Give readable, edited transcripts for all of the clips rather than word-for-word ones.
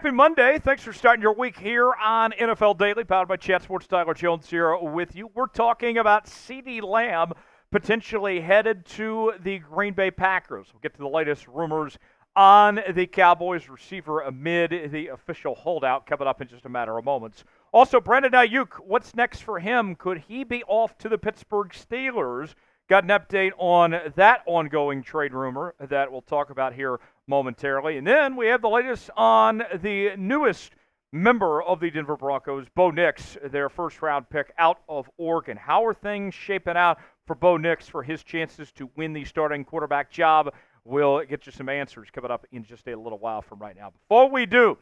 Happy Monday. Thanks for starting your week here on NFL Daily, powered by Chat Sports. Tyler Jones here with you. We're talking about CeeDee Lamb potentially headed to the Green Bay Packers. We'll get to the latest rumors on the Cowboys receiver amid the official holdout coming up in just a matter of moments. Also, Brandon Aiyuk, what's next for him? Could he be off to the Pittsburgh Steelers? Got an update on that ongoing trade rumor that we'll talk about here momentarily. And then we have the latest on the newest member of the Denver Broncos, Bo Nix, their first-round pick out of Oregon. How are things shaping out for Bo Nix for his chances to win the starting quarterback job? We'll get you some answers coming up in just a little while from right now. Before we do,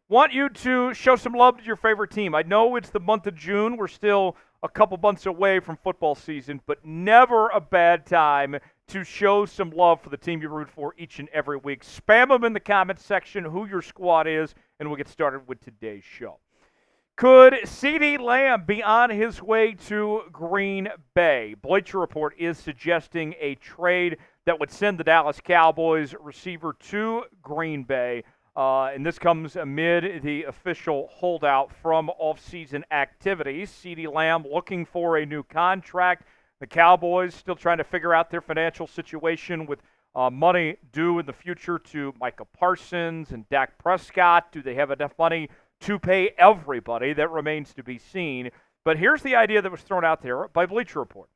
want you to show some love to your favorite team. I know it's the month of June. We're still a couple months away from football season, but never a bad time to show some love for the team you root for each and every week. Spam them in the comments section who your squad is, and we'll get started with today's show. Could CeeDee Lamb be on his way to Green Bay? Bleacher Report is suggesting a trade that would send the Dallas Cowboys receiver to Green Bay. And this comes amid the official holdout from offseason activities. CeeDee Lamb looking for a new contract. The Cowboys still trying to figure out their financial situation with money due in the future to Micah Parsons and Dak Prescott. Do they have enough money to pay everybody? That remains to be seen. But here's the idea that was thrown out there by Bleacher Report.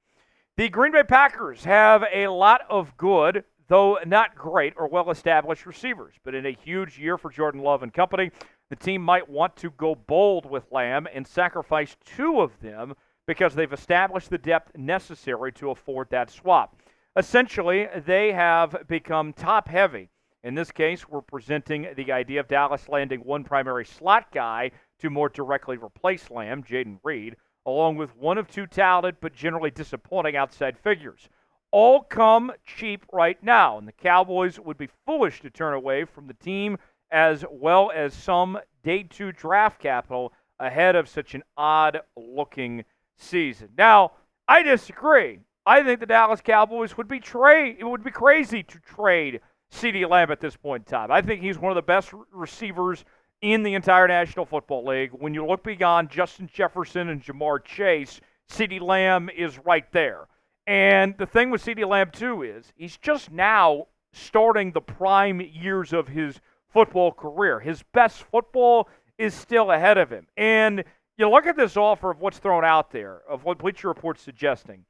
The Green Bay Packers have a lot of good, though not great or well-established receivers. But in a huge year for Jordan Love and company, the team might want to go bold with Lamb and sacrifice two of them because they've established the depth necessary to afford that swap. Essentially, they have become top-heavy. In this case, we're presenting the idea of Dallas landing one primary slot guy to more directly replace Lamb, Jaden Reed, along with one of two talented but generally disappointing outside figures. All come cheap right now, and the Cowboys would be foolish to turn away from the team as well as some day two draft capital ahead of such an odd-looking season. Now, I disagree. I think the Dallas Cowboys would be crazy to trade CeeDee Lamb at this point in time. I think he's one of the best receivers in the entire National Football League. When you look beyond Justin Jefferson and Jamar Chase, CeeDee Lamb is right there. And the thing with CeeDee Lamb, too, is he's just now starting the prime years of his football career. His best football is still ahead of him. And you look at this offer of what's thrown out there, of what Bleacher Report's suggesting.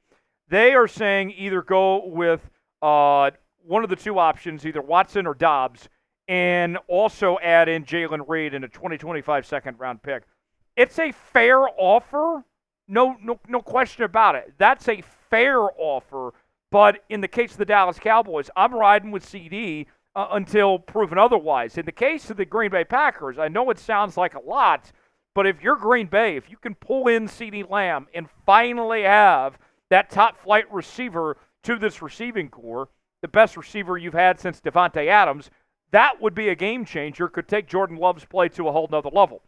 They are saying either go with one of the two options, either Watson or Dobbs, and also add in Jalen Reed in a 2025 second-round pick. It's a fair offer. No question about it. That's a fair offer, but in the case of the Dallas Cowboys, I'm riding with CeeDee until proven otherwise. In the case of the Green Bay Packers, I know it sounds like a lot, but if you're Green Bay, if you can pull in CeeDee Lamb and finally have that top-flight receiver to this receiving core, the best receiver you've had since Devontae Adams, that would be a game changer, could take Jordan Love's play to a whole nother level.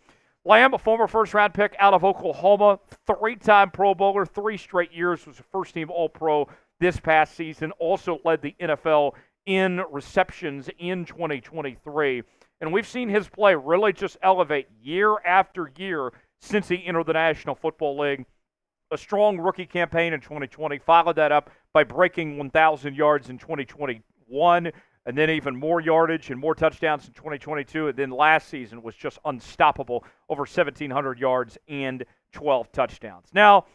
Lamb, a former first-round pick out of Oklahoma, three-time Pro Bowler, 3 straight years, was a first-team All-Pro this past season, also led the NFL in receptions in 2023. And we've seen his play really just elevate year after year since he entered the National Football League. A strong rookie campaign in 2020, followed that up by breaking 1,000 yards in 2021, and then even more yardage and more touchdowns in 2022. And then last season was just unstoppable, over 1,700 yards and 12 touchdowns. Now,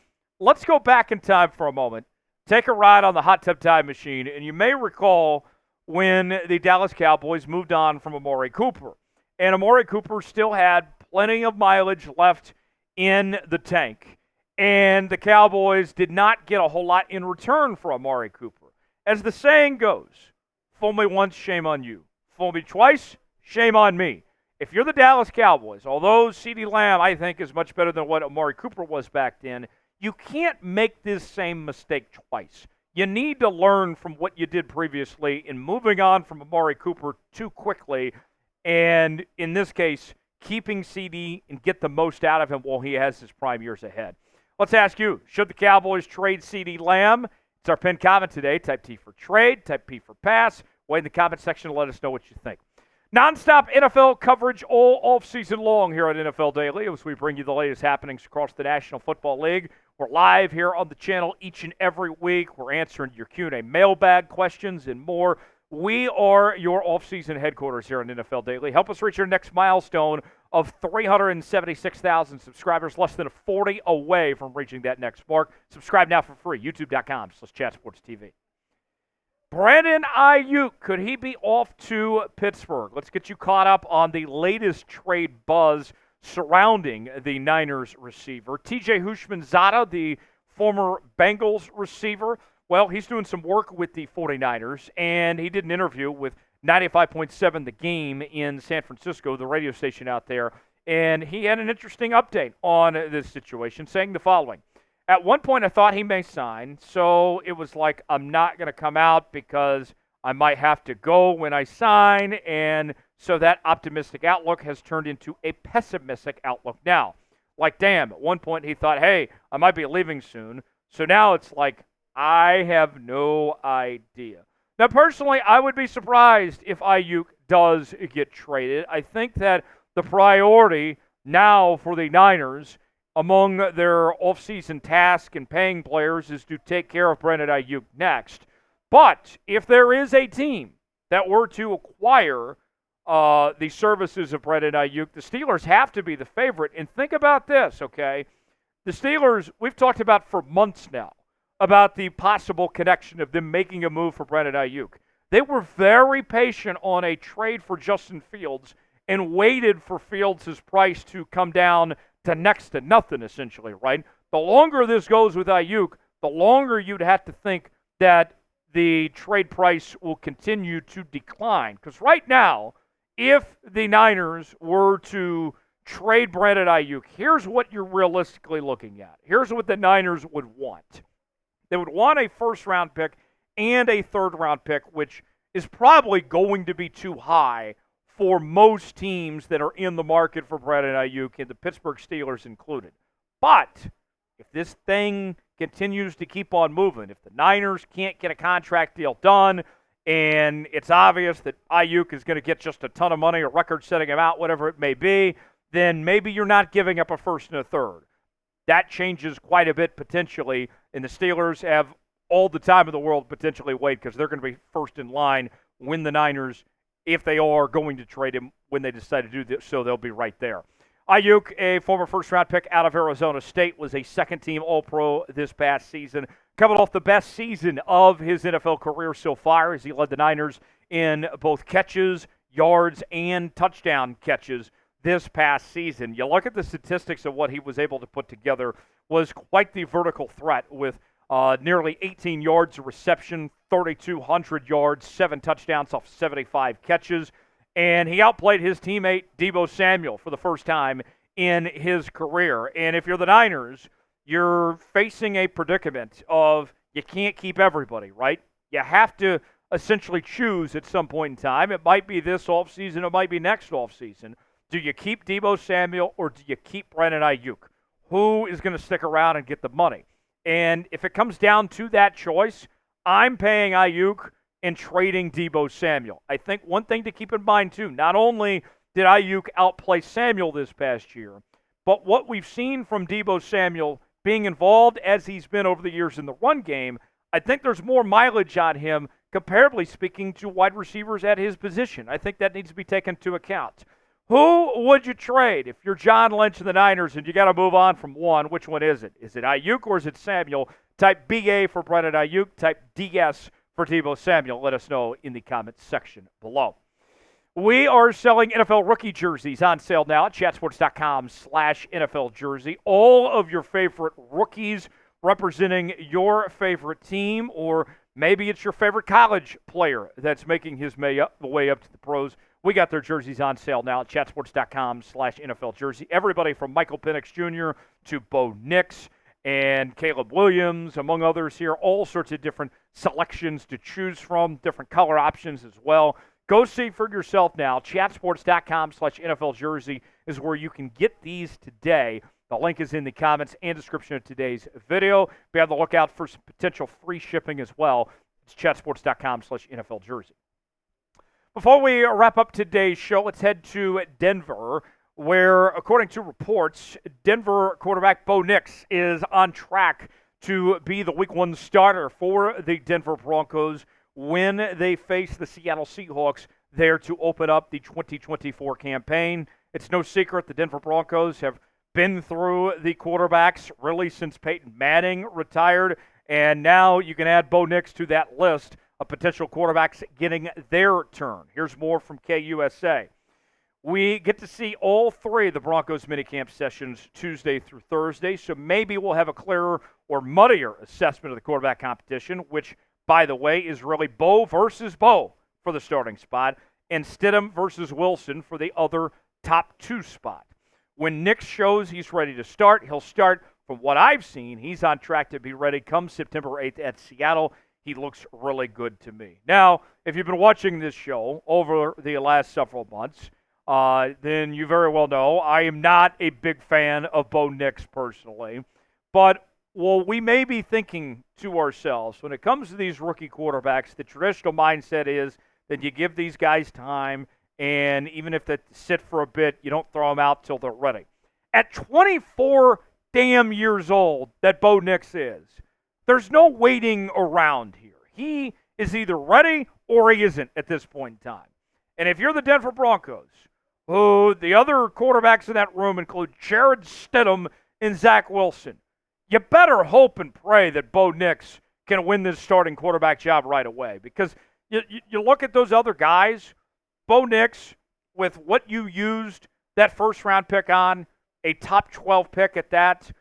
let's go back in time for a moment. Take a ride on the hot tub time machine, and you may recall when the Dallas Cowboys moved on from Amari Cooper. And Amari Cooper still had plenty of mileage left in the tank. And the Cowboys did not get a whole lot in return for Amari Cooper. As the saying goes, fool me once, shame on you. Fool me twice, shame on me. If you're the Dallas Cowboys, although CeeDee Lamb, I think, is much better than what Amari Cooper was back then, you can't make this same mistake twice. You need to learn from what you did previously in moving on from Amari Cooper too quickly, and in this case, keeping CeeDee and get the most out of him while he has his prime years ahead. Let's ask you, should the Cowboys trade CeeDee Lamb? It's our pinned comment today. Type T for trade, type P for pass. Wait in the comment section to let us know what you think. Nonstop NFL coverage all off-season long here at NFL Daily as we bring you the latest happenings across the National Football League. We're live here on the channel each and every week. We're answering your Q&A mailbag questions and more. We are your off-season headquarters here on NFL Daily. Help us reach our next milestone of 376,000 subscribers, less than 40 away from reaching that next mark. Subscribe now for free, youtube.com/chatsportstv. Brandon Aiyuk, could he be off to Pittsburgh? Let's get you caught up on the latest trade buzz surrounding the Niners receiver. TJ Houshmandzadeh, the former Bengals receiver, well, he's doing some work with the 49ers, and he did an interview with 95.7 The Game in San Francisco, the radio station out there, and he had an interesting update on this situation, saying the following. At one point, I thought he may sign, so it was like, I'm not going to come out because I might have to go when I sign, and so that optimistic outlook has turned into a pessimistic outlook now. Like, damn, at one point he thought, hey, I might be leaving soon, so now it's like, I have no idea. Now, personally, I would be surprised if Aiyuk does get traded. I think that the priority now for the Niners among their offseason task and paying players is to take care of Brandon Aiyuk next. But if there is a team that were to acquire the services of Brandon Aiyuk, the Steelers have to be the favorite. And think about this, okay? The Steelers, we've talked about for months now, about the possible connection of them making a move for Brandon Aiyuk. They were very patient on a trade for Justin Fields and waited for Fields' price to come down to next to nothing, essentially, right? The longer this goes with Aiyuk, the longer you'd have to think that the trade price will continue to decline. Because right now, if the Niners were to trade Brandon Aiyuk, here's what you're realistically looking at. Here's what the Niners would want. They would want a first-round pick and a third-round pick, which is probably going to be too high for most teams that are in the market for Brandon Aiyuk, and the Pittsburgh Steelers included. But if this thing continues to keep on moving, if the Niners can't get a contract deal done, and it's obvious that Aiyuk is going to get just a ton of money, a record-setting amount, whatever it may be, then maybe you're not giving up a first and a third. That changes quite a bit potentially, and the Steelers have all the time in the world potentially wait because they're going to be first in line when the Niners, if they are going to trade him, when they decide to do this, so they'll be right there. Aiyuk, a former first-round pick out of Arizona State, was a second-team All-Pro this past season, coming off the best season of his NFL career so far as he led the Niners in both catches, yards, and touchdown catches this past season. You look at the statistics of what he was able to put together, was quite the vertical threat with nearly 18 yards of reception, 3,200 yards, 7 touchdowns off 75 catches, and he outplayed his teammate Deebo Samuel for the first time in his career. And if you're the Niners, you're facing a predicament of you can't keep everybody, right? You have to essentially choose at some point in time. It might be this offseason, it might be next offseason. Do you keep Deebo Samuel or do you keep Brandon Aiyuk? Who is going to stick around and get the money? And if it comes down to that choice, I'm paying Aiyuk and trading Deebo Samuel. I think one thing to keep in mind, too, not only did Aiyuk outplay Samuel this past year, but what we've seen from Deebo Samuel being involved as he's been over the years in the run game, I think there's more mileage on him, comparably speaking, to wide receivers at his position. I think that needs to be taken into account. Who would you trade if you're John Lynch and the Niners and you got to move on from one? Which one is it? Is it Aiyuk or is it Samuel? Type BA for Brandon Aiyuk. Type DS for Deebo Samuel. Let us know in the comments section below. We are selling NFL rookie jerseys on sale now at chatsports.com/NFL jersey. All of your favorite rookies representing your favorite team, or maybe it's your favorite college player that's making his way up to the pros. We got their jerseys on sale now at chatsports.com/NFL jersey. Everybody from Michael Penix Jr. to Bo Nix and Caleb Williams, among others here, all sorts of different selections to choose from, different color options as well. Go see for yourself now. Chatsports.com/NFL jersey is where you can get these today. The link is in the comments and description of today's video. Be on the lookout for some potential free shipping as well. It's chatsports.com/NFL jersey. Before we wrap up today's show, let's head to Denver, where, according to reports, Denver quarterback Bo Nix is on track to be the Week 1 starter for the Denver Broncos when they face the Seattle Seahawks there to open up the 2024 campaign. It's no secret the Denver Broncos have been through the quarterbacks really since Peyton Manning retired, and now you can add Bo Nix to that list of potential quarterbacks getting their turn. Here's more from KUSA. We get to see all three of the Broncos minicamp sessions Tuesday through Thursday, so maybe we'll have a clearer or muddier assessment of the quarterback competition, which, by the way, is really Bo versus Bo for the starting spot, and Stidham versus Wilson for the other top two spot. When Nix shows he's ready to start, he'll start. From what I've seen, he's on track to be ready come September 8th at Seattle. He looks really good to me. Now, if you've been watching this show over the last several months, then you very well know I am not a big fan of Bo Nix personally. But, well, we may be thinking to ourselves, when it comes to these rookie quarterbacks, the traditional mindset is that you give these guys time, and even if they sit for a bit, you don't throw them out till they're ready. At 24 damn years old that Bo Nix is, there's no waiting around here. He is either ready or he isn't at this point in time. And if you're the Denver Broncos, who the other quarterbacks in that room include Jarrett, Stidham, and Zach Wilson, you better hope and pray that Bo Nix can win this starting quarterback job right away. Because you look at those other guys, Bo Nix, with what you used that first-round pick on, a top 12 pick at that,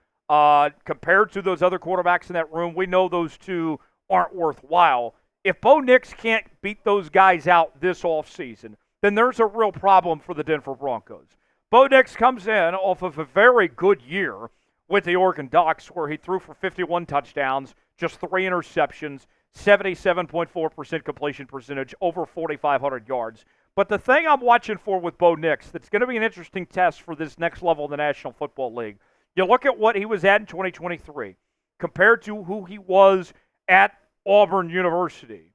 compared to those other quarterbacks in that room, we know those two aren't worthwhile. If Bo Nix can't beat those guys out this offseason, then there's a real problem for the Denver Broncos. Bo Nix comes in off of a very good year with the Oregon Ducks, where he threw for 51 touchdowns, just 3 interceptions, 77.4% completion percentage, over 4,500 yards. But the thing I'm watching for with Bo Nix that's going to be an interesting test for this next level of the National Football League, you look at what he was at in 2023 compared to who he was at Auburn University.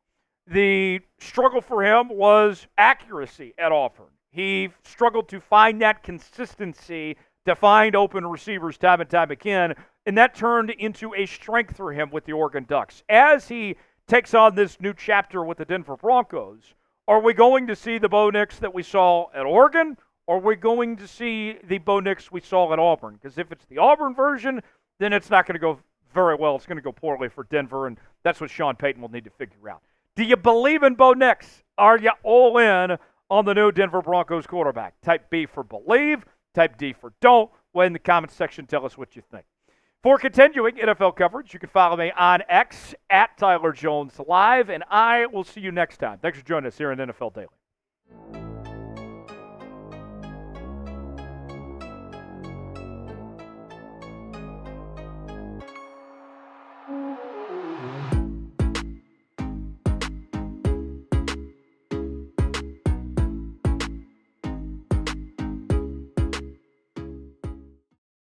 The struggle for him was accuracy at Auburn. He struggled to find that consistency to find open receivers time and time again, and that turned into a strength for him with the Oregon Ducks. As he takes on this new chapter with the Denver Broncos, are we going to see the Bo Nix that we saw at Oregon, or are we going to see the Bo Nix we saw at Auburn? Because if it's the Auburn version, then it's not going to go very well. It's going to go poorly for Denver, and that's what Sean Payton will need to figure out. Do you believe in Bo Nix? Are you all in on the new Denver Broncos quarterback? Type B for believe, type D for don't. Well, in the comments section, tell us what you think. For continuing NFL coverage, you can follow me on X at Tyler Jones Live, and I will see you next time. Thanks for joining us here on NFL Daily.